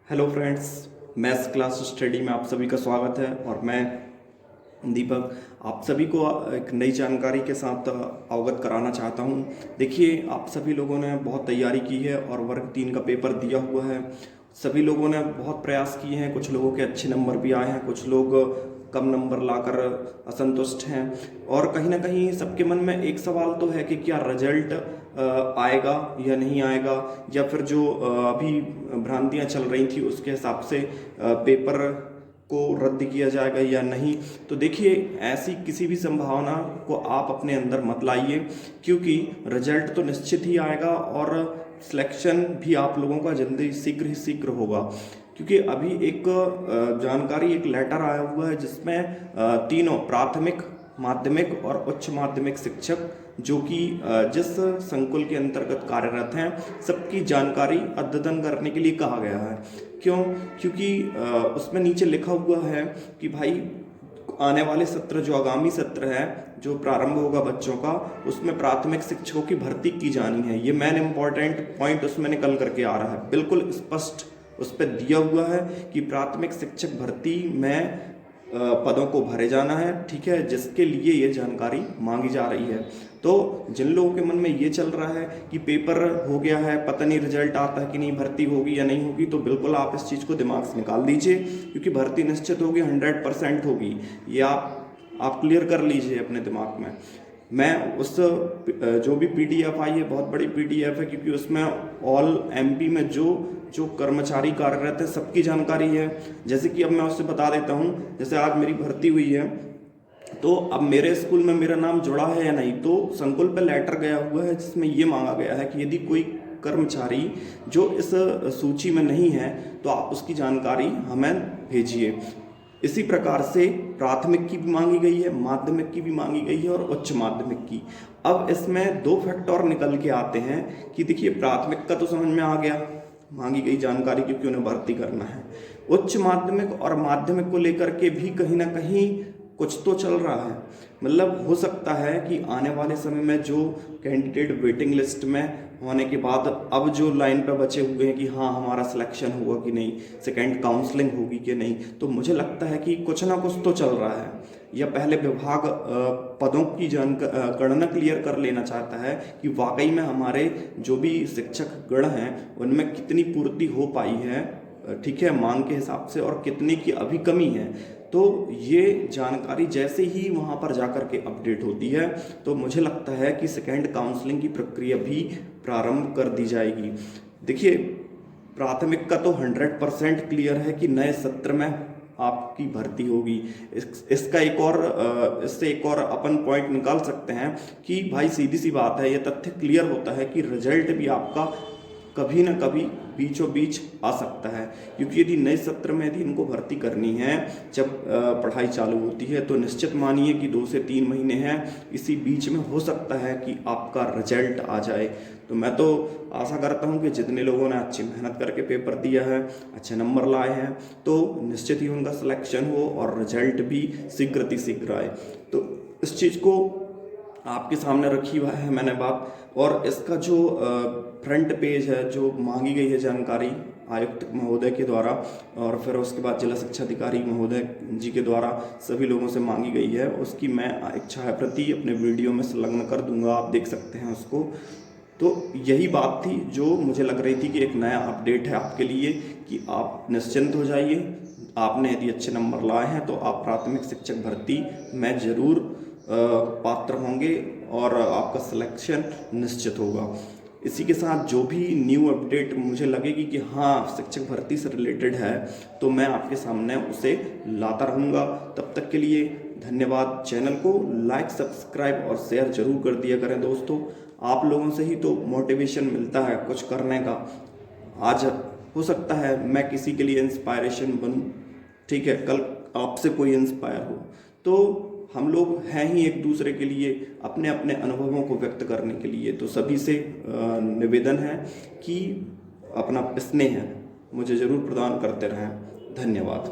Hello friends, maths class study में आप सभी का स्वागत है। और मैं दीपक आप सभी को एक नई जानकारी के साथ अवगत कराना चाहता हूं। देखिए, आप सभी लोगों ने बहुत तैयारी की है और वर्ग 3 का पेपर दिया हुआ है। सभी लोगों ने बहुत प्रयास किए हैं, कुछ लोगों के अच्छे नंबर भी आए हैं, कुछ लोग कम नंबर लाकर असंतुष्ट हैं। और कहीं ना कहीं सबके मन में एक सवाल तो है कि क्या रिजल्ट आएगा या नहीं आएगा, या फिर जो अभी भ्रांतियां चल रही थी उसके हिसाब से पेपर को रद्द किया जाएगा या नहीं। तो देखिए, ऐसी किसी भी संभावना को आप अपने अंदर मत लाइए, क्योंकि रिजल्ट तो निश्चित ही आएगा और सिलेक्शन भी आप लोगों का जल्दी शीघ्र ही शीघ्र होगा। क्योंकि अभी एक जानकारी, एक लेटर आया हुआ है जिसमें तीनों प्राथमिक, माध्यमिक और उच्च माध्यमिक शिक्षक जो कि जिस संकुल के अंतर्गत कार्यरत हैं, सबकी जानकारी अद्यतन करने के लिए कहा गया है। क्यों? क्योंकि उसमें नीचे लिखा हुआ है कि भाई आने वाले सत्र, जो आगामी सत्र है जो प्रारंभ होगा बच्चों का, उसमें प्राथमिक शिक्षकों की भर्ती की जानी है। ये मेन इंपॉर्टेंट पॉइंट उसमें निकल करके आ रहा है, बिल्कुल स्पष्ट उस पर दिया हुआ है कि प्राथमिक शिक्षक भर्ती में पदों को भरे जाना है। ठीक है, जिसके लिए ये जानकारी मांगी जा रही है। तो जिन लोगों के मन में ये चल रहा है कि पेपर हो गया है, पता नहीं रिजल्ट आता है कि नहीं, भर्ती होगी या नहीं होगी, तो बिल्कुल आप इस चीज़ को दिमाग से निकाल दीजिए, क्योंकि भर्ती निश्चित होगी, 100% होगी। ये आप क्लियर कर लीजिए अपने दिमाग में। मैं उस जो भी पीडीएफ आई है, बहुत बड़ी पीडीएफ है, क्योंकि उसमें ऑल एमपी में जो जो कर्मचारी कार्यरत है सबकी जानकारी है। जैसे कि अब मैं उससे बता देता हूँ, जैसे आज मेरी भर्ती हुई है, तो अब मेरे स्कूल में मेरा नाम जुड़ा है या नहीं, तो संकुल पर लेटर गया हुआ है जिसमें ये मांगा गया है कि यदि कोई कर्मचारी जो इस सूची में नहीं है तो आप उसकी जानकारी हमें भेजिए। इसी प्रकार से प्राथमिक की भी मांगी गई है, माध्यमिक की भी मांगी गई है और उच्च माध्यमिक की। अब इसमें दो फैक्टर निकल के आते हैं कि देखिए, प्राथमिक का तो समझ में आ गया, मांगी गई जानकारी, क्योंकि उन्हें भर्ती करना है। उच्च माध्यमिक और माध्यमिक को लेकर के भी कहीं ना कहीं कुछ तो चल रहा है। मतलब हो सकता है कि आने वाले समय में जो कैंडिडेट वेटिंग लिस्ट में होने के बाद अब जो लाइन पर बचे हुए हैं कि हाँ हमारा सिलेक्शन होगा कि नहीं, सेकेंड काउंसलिंग होगी कि नहीं, तो मुझे लगता है कि कुछ ना कुछ तो चल रहा है। या पहले विभाग पदों की गणना क्लियर कर लेना चाहता है कि वाकई में हमारे जो भी शिक्षक गण हैं उनमें कितनी पूर्ति हो पाई है, ठीक है, मांग के हिसाब से, और कितने की अभी कमी है। तो ये जानकारी जैसे ही वहाँ पर जाकर के अपडेट होती है, तो मुझे लगता है कि सेकेंड काउंसलिंग की प्रक्रिया भी प्रारंभ कर दी जाएगी। देखिए, प्राथमिक का तो 100% क्लियर है कि नए सत्र में आपकी भर्ती होगी। इसका इससे एक और अपन पॉइंट निकाल सकते हैं कि भाई सीधी सी बात है, ये तथ्य क्लियर होता है कि रिजल्ट भी आपका कभी ना कभी बीचों बीच आ सकता है। क्योंकि यदि नए सत्र में यदि इनको भर्ती करनी है, जब पढ़ाई चालू होती है, तो निश्चित मानिए कि 2 से 3 महीने हैं, इसी बीच में हो सकता है कि आपका रिजल्ट आ जाए। तो मैं तो आशा करता हूं कि जितने लोगों ने अच्छी मेहनत करके पेपर दिया है, अच्छे नंबर लाए हैं, तो निश्चित ही उनका सिलेक्शन हो और रिजल्ट भी शीघ्र आए। तो इस चीज़ को आपके सामने रखी हुआ है मैंने बात। और इसका जो फ्रंट पेज है, जो मांगी गई है जानकारी आयुक्त महोदय के द्वारा, और फिर उसके बाद जिला शिक्षा अधिकारी महोदय जी के द्वारा सभी लोगों से मांगी गई है, उसकी मैं एक छायाप्रति अपने वीडियो में संलग्न कर दूंगा, आप देख सकते हैं उसको। तो यही बात थी जो मुझे लग रही थी कि एक नया अपडेट है आपके लिए, कि आप निश्चिंत हो जाइए। आपने यदि अच्छे नंबर लाए हैं तो आप प्राथमिक शिक्षक भर्ती में जरूर पात्र होंगे और आपका सिलेक्शन निश्चित होगा। इसी के साथ जो भी न्यू अपडेट मुझे लगेगी कि हाँ शिक्षक भर्ती से रिलेटेड है, तो मैं आपके सामने उसे लाता रहूँगा। तब तक के लिए धन्यवाद। चैनल को लाइक, सब्सक्राइब और शेयर जरूर कर दिया करें दोस्तों। आप लोगों से ही तो मोटिवेशन मिलता है कुछ करने का। आज हो सकता है मैं किसी के लिए इंस्पायरेशन बनूं, ठीक है, कल आपसे कोई इंस्पायर हो। तो हम लोग हैं ही एक दूसरे के लिए, अपने अपने अनुभवों को व्यक्त करने के लिए। तो सभी से निवेदन है कि अपना स्नेह मुझे ज़रूर प्रदान करते रहें। धन्यवाद।